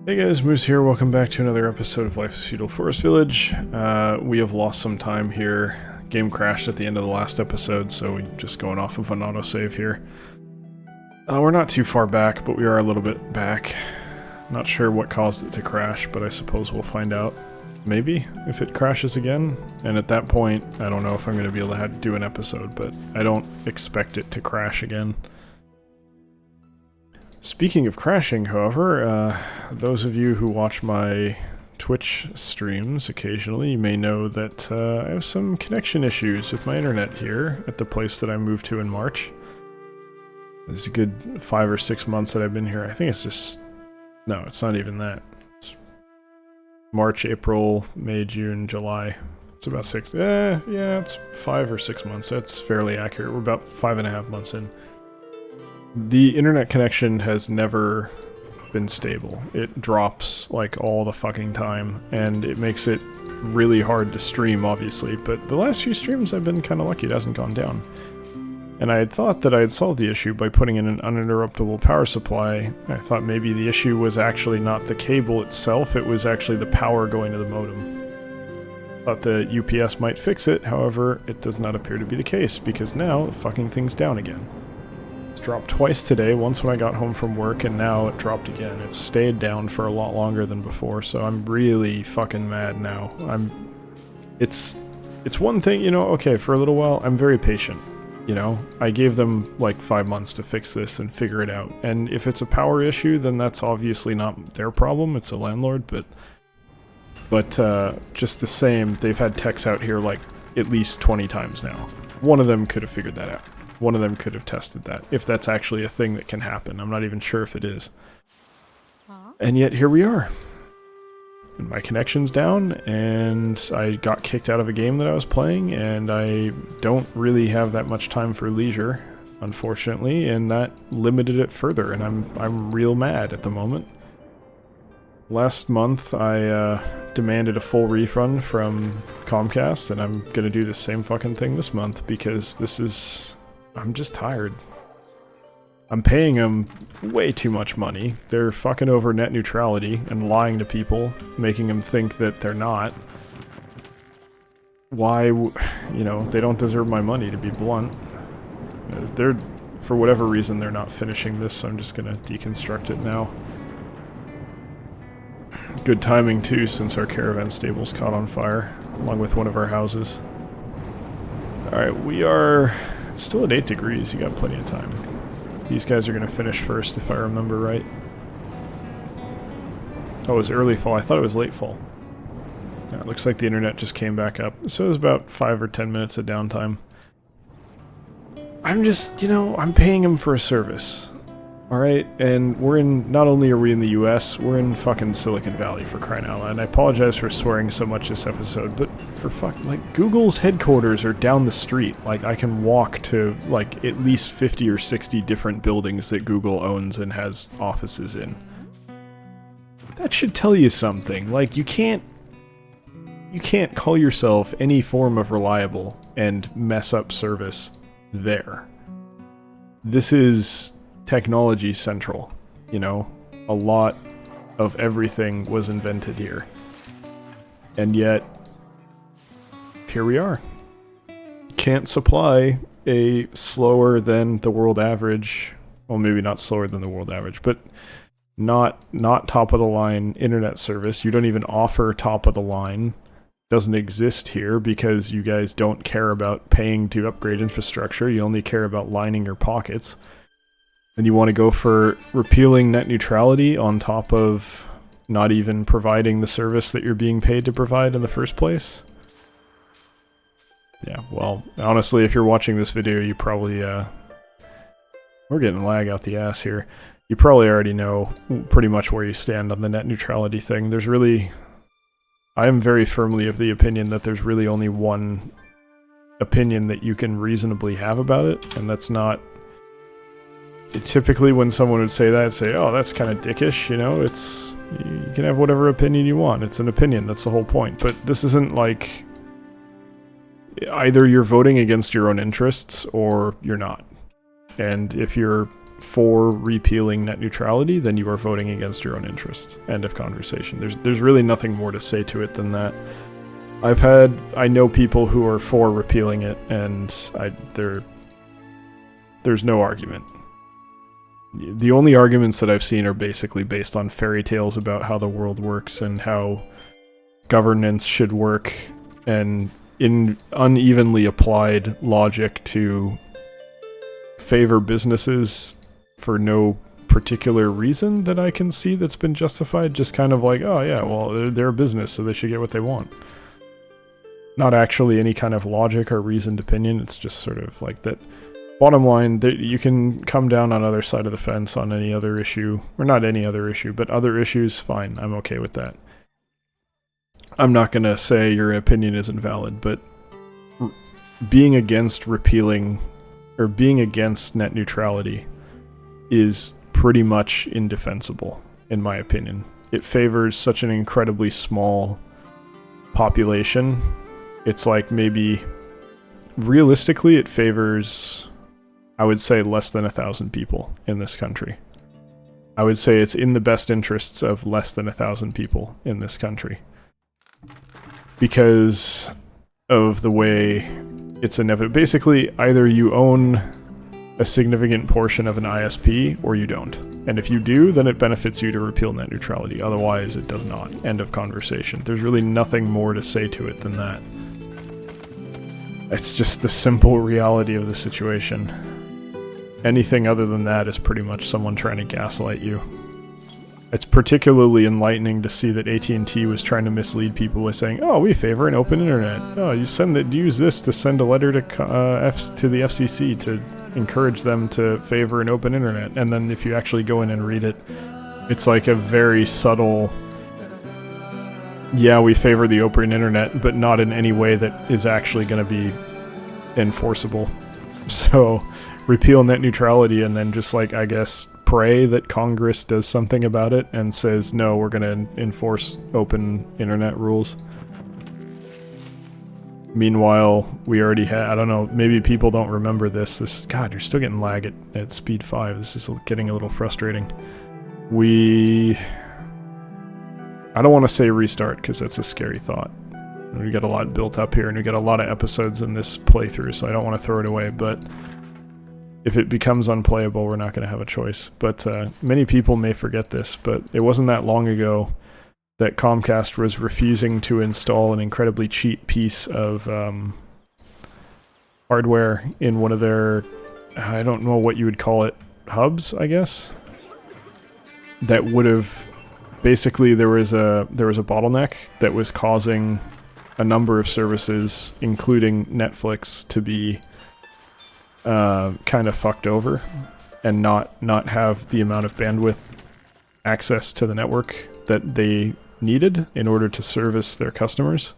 Hey guys, Moose here. Welcome back to another episode of Life is Feudal Forest Village. We have lost some time here. Game crashed at the end of the last episode, so we're just going off of an autosave here. We're not too far back, but we are a little bit back. Not sure what caused it to crash, but I suppose we'll find out. Maybe, if it crashes again. And at that point, I don't know if I'm going to be able to do an episode, but I don't expect it to crash again. Speaking of crashing, however, those of you who watch my Twitch streams occasionally, you may know that I have some connection issues with my internet here at the place that I moved to in March. It's a good 5 or 6 months that I've been here. I think it's just... no, it's not even that. It's March, April, May, June, July. It's about 6... yeah, it's 5 or 6 months. That's fairly accurate. We're about 5.5 months in. The internet connection has never been stable. It drops like all the fucking time, and it makes it really hard to stream, obviously, but the last few streams I've been kind of lucky it hasn't gone down. And I had thought that I had solved the issue by putting in an uninterruptible power supply. I thought maybe the issue was actually not the cable itself, it was actually the power going to the modem. Thought the UPS might fix it, however, it does not appear to be the case, because now the fucking thing's down again. Dropped twice today, once when I got home from work, and now it dropped again. It's stayed down for a lot longer than before, so I'm really fucking mad now. It's one thing, you know, okay, for a little while, I'm very patient, you know? I gave them, like, 5 months to fix this and figure it out, and if it's a power issue, then that's obviously not their problem, it's a landlord, but just the same, they've had techs out here, like, at least 20 times now. One of them could have figured that out. One of them could have tested that, if that's actually a thing that can happen. I'm not even sure if it is. And yet, here we are. And my connection's down, and I got kicked out of a game that I was playing, and I don't really have that much time for leisure, unfortunately, and that limited it further, and I'm real mad at the moment. Last month, I demanded a full refund from Comcast, and I'm gonna do the same fucking thing this month, because this is... I'm just tired. I'm paying them way too much money. They're fucking over net neutrality and lying to people, making them think that they're not. Why, you know, they don't deserve my money, to be blunt. They're, for whatever reason, they're not finishing this, so I'm just gonna deconstruct it now. Good timing, too, since our caravan stable's caught on fire, along with one of our houses. Alright, we are... it's still at 8 degrees, you got plenty of time. These guys are going to finish first, if I remember right. Oh, it was early fall. I thought it was late fall. Yeah, it looks like the internet just came back up. So it was about 5 or 10 minutes of downtime. I'm just, you know, I'm paying them for a service. Alright, and we're in, not only are we in the US, we're in fucking Silicon Valley, for crying out loud. And I apologize for swearing so much this episode, but for like, Google's headquarters are down the street. Like, I can walk to, like, at least 50 or 60 different buildings that Google owns and has offices in. That should tell you something. Like, you can't call yourself any form of reliable and mess up service there. This is... technology central, you know? A lot of everything was invented here. And yet, here we are. Can't supply a slower than the world average, well maybe not slower than the world average, but not top of the line internet service. You don't even offer top of the line. Doesn't exist here because you guys don't care about paying to upgrade infrastructure, you only care about lining your pockets. And you want to go for repealing net neutrality on top of not even providing the service that you're being paid to provide in the first place? Yeah, well, honestly, if you're watching this video, you probably, we're getting lag out the ass here. You probably already know pretty much where you stand on the net neutrality thing. There's really... I am very firmly of the opinion that there's really only one opinion that you can reasonably have about it, and that's not... Typically when someone would say that, I'd say, oh, that's kind of dickish, you know, it's... you can have whatever opinion you want, it's an opinion, that's the whole point. But this isn't like... either you're voting against your own interests, or you're not. And if you're for repealing net neutrality, then you are voting against your own interests. End of conversation. There's really nothing more to say to it than that. I know people who are for repealing it, and there's no argument. The only arguments that I've seen are basically based on fairy tales about how the world works and how governance should work, and in unevenly applied logic to favor businesses for no particular reason that I can see that's been justified. Just kind of like, oh yeah, well, they're a business, so they should get what they want. Not actually any kind of logic or reasoned opinion. It's just sort of like that. Bottom line, that you can come down on other side of the fence on any other issue, or not any other issue, but other issues, fine, I'm okay with that. I'm not going to say your opinion isn't valid, but being against repealing, or being against net neutrality is pretty much indefensible, in my opinion. It favors such an incredibly small population. It's like maybe, realistically, it favors, I would say, less than 1,000 people in this country. I would say it's in the best interests of less than 1,000 people in this country. Because of the way it's inevitable. Basically, either you own a significant portion of an ISP, or you don't. And if you do, then it benefits you to repeal net neutrality. Otherwise, it does not. End of conversation. There's really nothing more to say to it than that. It's just the simple reality of the situation. Anything other than that is pretty much someone trying to gaslight you. It's particularly enlightening to see that AT&T was trying to mislead people by saying, oh, we favor an open internet. Oh, use this to send a letter to the FCC to encourage them to favor an open internet. And then if you actually go in and read it, it's like a very subtle, yeah, we favor the open internet, but not in any way that is actually going to be enforceable. So repeal net neutrality and then just like, I guess, pray that Congress does something about it and says, no, we're going to enforce open internet rules. Meanwhile, we already had, I don't know, maybe people don't remember this. God, you're still getting lag at speed 5. This is getting a little frustrating. I don't want to say restart because that's a scary thought. We got a lot built up here and we got a lot of episodes in this playthrough, so I don't want to throw it away, but if it becomes unplayable, we're not going to have a choice. But many people may forget this, but it wasn't that long ago that Comcast was refusing to install an incredibly cheap piece of hardware in one of their, I don't know what you would call it, hubs, I guess? That would have, basically there was a bottleneck that was causing a number of services, including Netflix, to be kind of fucked over and not have the amount of bandwidth access to the network that they needed in order to service their customers.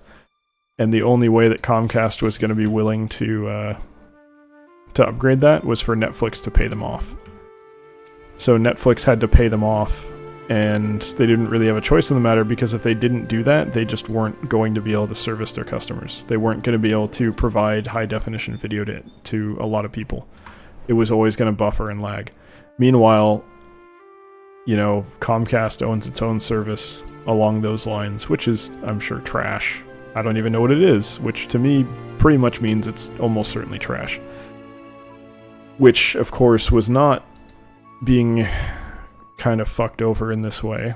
And the only way that Comcast was going to be willing to upgrade that was for Netflix to pay them off. So Netflix had to pay them off, and they didn't really have a choice in the matter, because if they didn't do that, they just weren't going to be able to service their customers. They weren't going to be able to provide high-definition video to a lot of people. It was always going to buffer and lag. Meanwhile, you know, Comcast owns its own service along those lines, which is, I'm sure, trash. I don't even know what it is, which to me pretty much means it's almost certainly trash. Which, of course, was not being kind of fucked over in this way,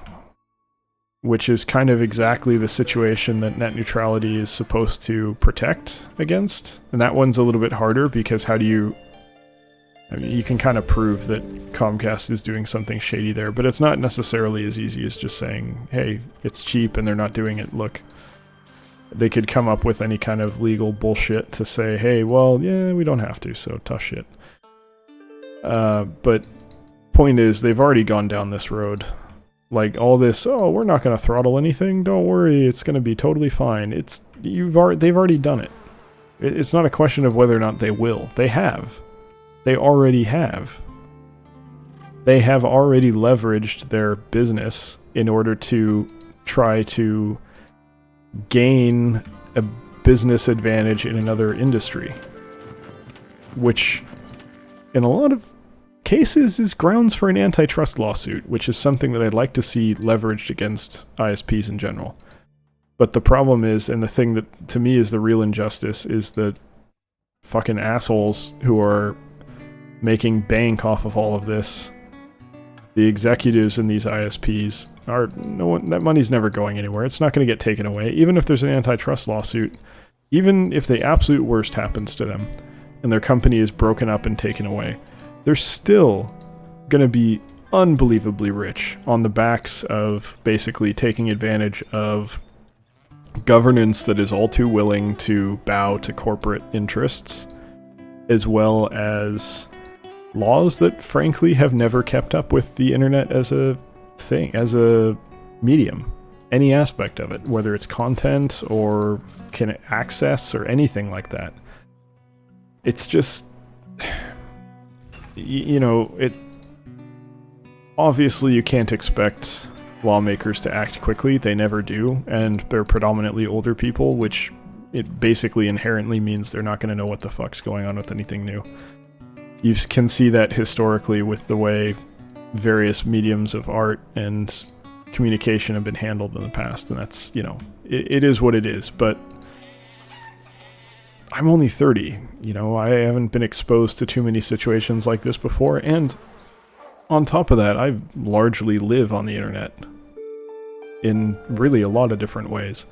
which is kind of exactly the situation that net neutrality is supposed to protect against. And that one's a little bit harder, because how do you... I mean, you can kind of prove that Comcast is doing something shady there, but it's not necessarily as easy as just saying, hey, it's cheap and they're not doing it, look. They could come up with any kind of legal bullshit to say, hey, well, yeah, we don't have to, so tough shit. But point is, they've already gone down this road. Like, all this, oh, we're not going to throttle anything, don't worry, it's going to be totally fine. They've already done it. It's not a question of whether or not they will. They have. They already have. They have already leveraged their business in order to try to gain a business advantage in another industry. Which, in a lot of cases is grounds for an antitrust lawsuit, which is something that I'd like to see leveraged against ISPs in general. But the problem is, and the thing that to me is the real injustice, is the fucking assholes who are making bank off of all of this. The executives in these ISPs are that money's never going anywhere. It's not going to get taken away, even if there's an antitrust lawsuit. Even if the absolute worst happens to them, and their company is broken up and taken away, they're still going to be unbelievably rich on the backs of basically taking advantage of governance that is all too willing to bow to corporate interests, as well as laws that frankly have never kept up with the internet as a thing, as a medium. Any aspect of it, whether it's content or can access or anything like that. It's just, it obviously you can't expect lawmakers to act quickly. They never do, and they're predominantly older people, which it basically inherently means they're not going to know what the fuck's going on with anything new. You can see that historically with the way various mediums of art and communication have been handled in the past, and that's, it is what it is. But I'm only 30, I haven't been exposed to too many situations like this before, and on top of that, I largely live on the internet in really a lot of different ways.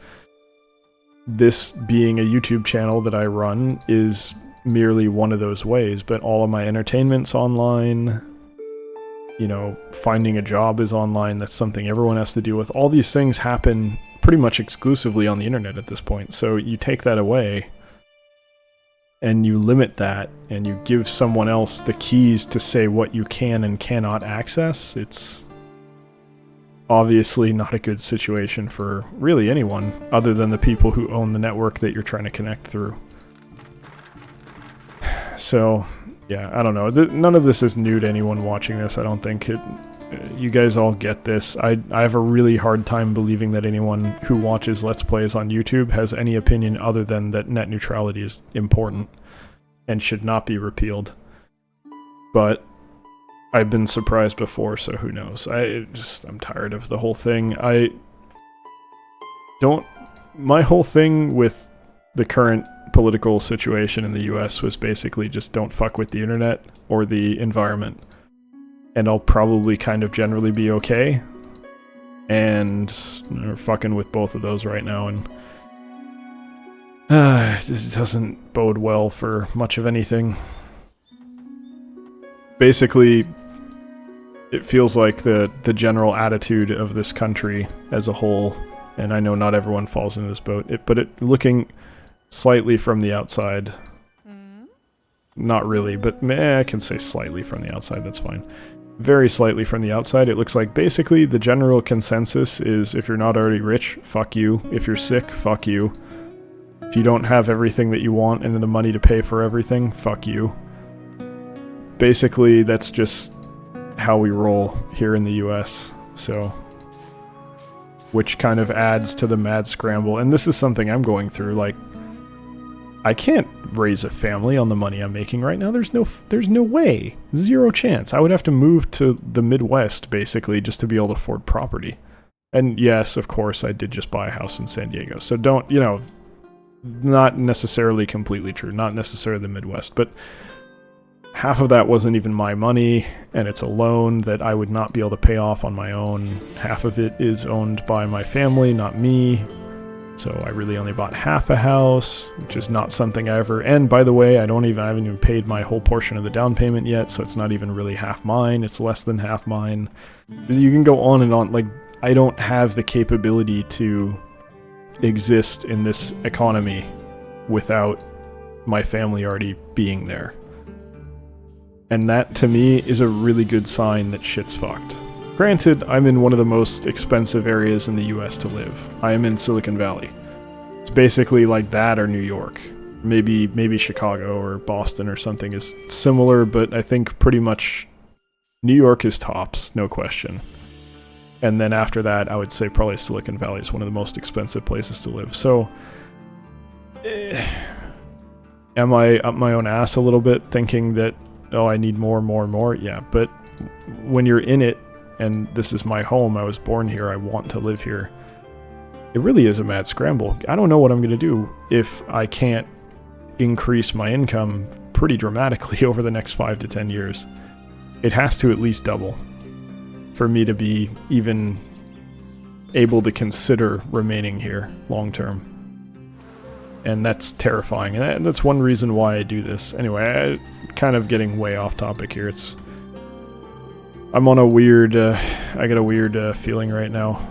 This being a YouTube channel that I run is merely one of those ways, but all of my entertainment's online. Finding a job is online. That's something everyone has to deal with. All these things happen pretty much exclusively on the internet at this point. So you take that away and you limit that and you give someone else the keys to say what you can and cannot access. It's obviously not a good situation for really anyone other than the people who own the network that you're trying to connect through. So, yeah, I don't know. None of this is new to anyone watching this. I don't think you guys all get this. I have a really hard time believing that anyone who watches Let's Plays on YouTube has any opinion other than that net neutrality is important and should not be repealed. But I've been surprised before, so who knows. I'm tired of the whole thing. My whole thing with the current political situation in the US was basically just don't fuck with the internet or the environment. And I'll probably kind of generally be okay. And we're fucking with both of those right now, and it doesn't bode well for much of anything. Basically, it feels like the general attitude of this country as a whole, and I know not everyone falls into this boat, but looking slightly from the outside, not really, but I can say slightly from the outside, that's fine. Very slightly from the outside, it looks like basically the general consensus is if you're not already rich, fuck you. If you're sick, fuck you. If you don't have everything that you want and the money to pay for everything, fuck you. Basically, that's just how we roll here in the US, so... Which kind of adds to the mad scramble, and this is something I'm going through, like... I can't raise a family on the money I'm making right now. There's no way. Zero chance. I would have to move to the Midwest, basically, just to be able to afford property. And yes, of course, I did just buy a house in San Diego. So don't, not necessarily completely true. Not necessarily the Midwest, but half of that wasn't even my money, and it's a loan that I would not be able to pay off on my own. Half of it is owned by my family, not me. So I really only bought half a house, which is not something I ever... And by the way, I haven't even paid my whole portion of the down payment yet, so it's not even really half mine. It's less than half mine. You can go on and on. Like, I don't have the capability to exist in this economy without my family already being there. And that, to me, is a really good sign that shit's fucked. Granted, I'm in one of the most expensive areas in the US to live. I am in Silicon Valley. It's basically like that or New York. Maybe Chicago or Boston or something is similar, but I think pretty much New York is tops, no question. And then after that, I would say probably Silicon Valley is one of the most expensive places to live. So, am I up my own ass a little bit thinking that oh, I need more, more, more. Yeah, but when you're in it, and this is my home, I was born here, I want to live here, it really is a mad scramble. I don't know what I'm going to do if I can't increase my income pretty dramatically over the next 5 to 10 years. It has to at least double for me to be even able to consider remaining here long term. And that's terrifying, and that's one reason why I do this. Anyway, kind of getting way off topic here. I'm on a weird, I get a weird feeling right now.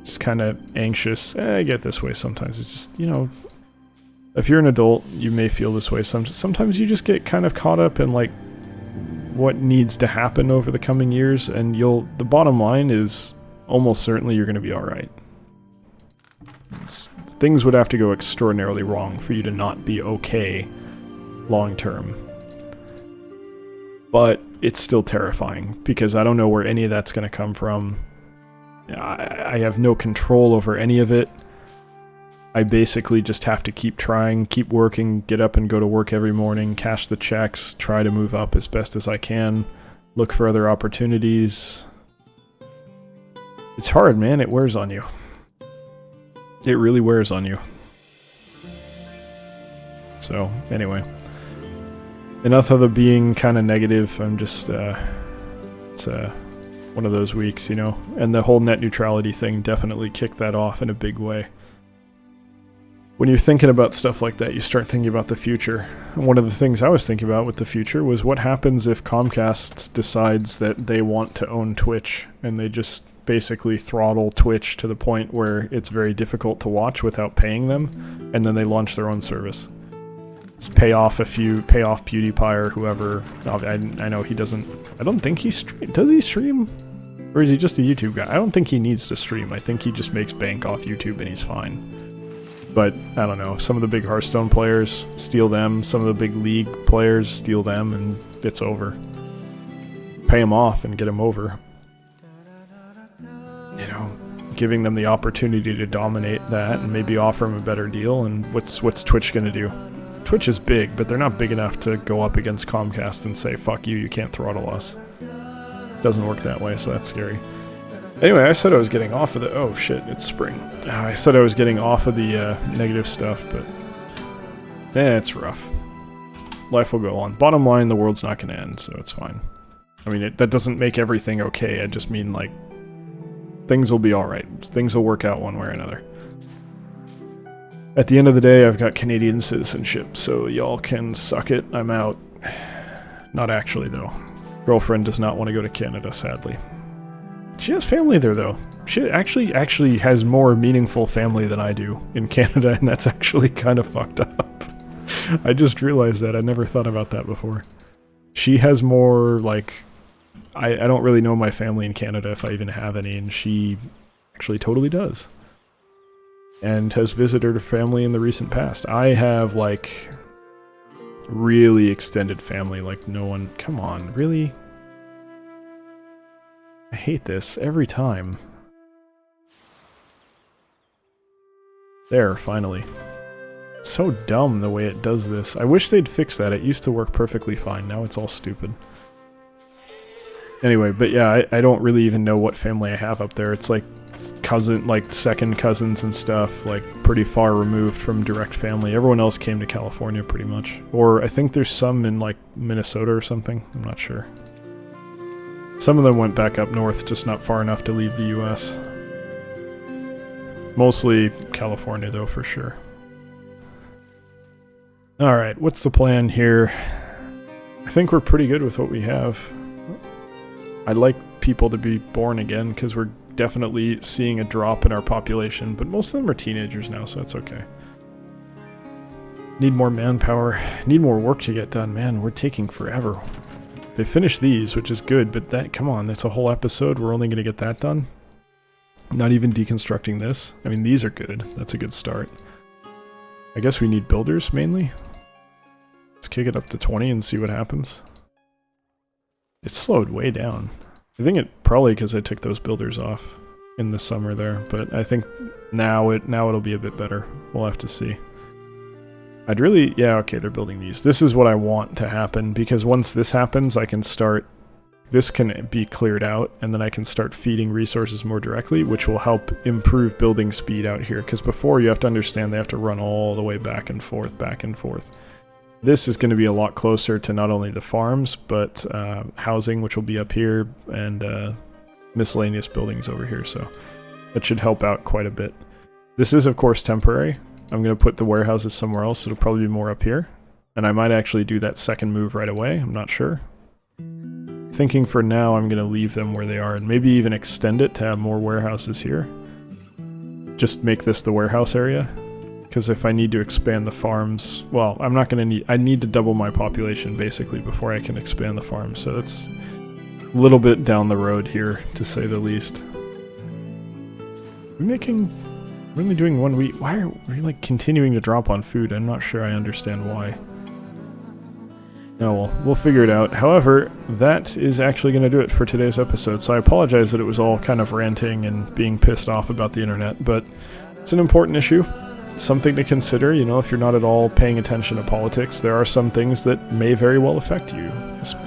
Just kind of anxious. I get this way sometimes. It's just, you know, if you're an adult, you may feel this way. Sometimes you just get kind of caught up in, like, what needs to happen over the coming years, and the bottom line is almost certainly you're going to be alright. Things would have to go extraordinarily wrong for you to not be okay long term. But it's still terrifying, because I don't know where any of that's going to come from. I have no control over any of it. I basically just have to keep trying, keep working, get up and go to work every morning, cash the checks, try to move up as best as I can, look for other opportunities. It's hard, man. It wears on you. It really wears on you. So, anyway. Enough of the being kind of negative. I'm just, it's one of those weeks, you know? And the whole net neutrality thing definitely kicked that off in a big way. When you're thinking about stuff like that, you start thinking about the future. And one of the things I was thinking about with the future was what happens if Comcast decides that they want to own Twitch, and they just basically throttle Twitch to the point where it's very difficult to watch without paying them, and then they launch their own service. Just pay off PewDiePie or whoever. I know he doesn't, I don't think he stream, does he stream? Or is he just a YouTube guy? I don't think he needs to stream. I think he just makes bank off YouTube and he's fine. But, I don't know, some of the big Hearthstone players, steal them, some of the big League players, steal them, and it's over. Pay them off and get them over. You know, giving them the opportunity to dominate that and maybe offer them a better deal, and what's Twitch gonna do? Twitch is big, but they're not big enough to go up against Comcast and say, fuck you, you can't throttle us. Doesn't work that way, so that's scary. Anyway, I said I was getting off of the... Oh shit, it's spring. I said I was getting off of the negative stuff, but... it's rough. Life will go on. Bottom line, the world's not going to end, so it's fine. I mean, that doesn't make everything okay. I just mean, like, things will be alright. Things will work out one way or another. At the end of the day, I've got Canadian citizenship, so y'all can suck it. I'm out. Not actually, though. Girlfriend does not want to go to Canada, sadly. She has family there, though. She actually has more meaningful family than I do in Canada, and that's actually kind of fucked up. I just realized that. I never thought about that before. She has more, like... I don't really know my family in Canada, if I even have any, and she actually totally does. And has visited her family in the recent past. I have, like, really extended family, like no one... Come on, really? I hate this every time. There, finally. It's so dumb the way it does this. I wish they'd fix that. It used to work perfectly fine. Now it's all stupid. Anyway, but yeah, I don't really even know what family I have up there. It's like second cousins and stuff, like pretty far removed from direct family. Everyone else came to California pretty much. Or I think there's some in like Minnesota or something. I'm not sure. Some of them went back up north, just not far enough to leave the US. Mostly California though, for sure. Alright, what's the plan here? I think we're pretty good with what we have. I'd like people to be born again, because we're definitely seeing a drop in our population, but most of them are teenagers now, so that's okay. Need more manpower. Need more work to get done, man. We're taking forever. They finished these, which is good, but that, come on, that's a whole episode. We're only going to get that done. I'm not even deconstructing this. I mean, these are good. That's a good start. I guess we need builders, mainly. Let's kick it up to 20 and see what happens. It slowed way down. I think it probably because I took those builders off in the summer there, but I think now it'll be a bit better. We'll have to see. I'd really, yeah, okay, they're building these. This is what I want to happen, because once this happens, I can start, this can be cleared out, and then I can start feeding resources more directly, which will help improve building speed out here, because before you have to understand they have to run all the way back and forth, back and forth. This is going to be a lot closer to not only the farms, but housing, which will be up here, and miscellaneous buildings over here, so that should help out quite a bit. This is, of course, temporary. I'm going to put the warehouses somewhere else. It'll probably be more up here. And I might actually do that second move right away. I'm not sure. Thinking for now, I'm going to leave them where they are and maybe even extend it to have more warehouses here. Just make this the warehouse area. Because if I need to expand the farms, well, I'm not going to need, I need to double my population basically before I can expand the farms. So that's a little bit down the road here, to say the least. We're only doing 1 week. Why are we like continuing to drop on food? I'm not sure I understand why. Oh well, we'll figure it out. However, that is actually going to do it for today's episode. So I apologize that it was all kind of ranting and being pissed off about the internet, but it's an important issue. Something to consider, you know, if you're not at all paying attention to politics, there are some things that may very well affect you.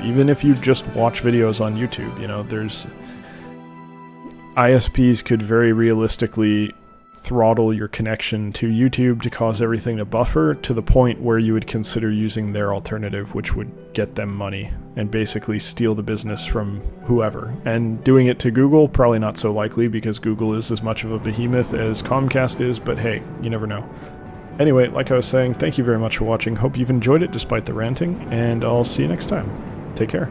Even if you just watch videos on YouTube, you know, there's ISPs could very realistically throttle your connection to YouTube to cause everything to buffer to the point where you would consider using their alternative, which would get them money and basically steal the business from whoever. And doing it to Google, probably not so likely because Google is as much of a behemoth as Comcast is, but hey, you never know. Anyway, like I was saying, thank you very much for watching. Hope you've enjoyed it despite the ranting, and I'll see you next time. Take care.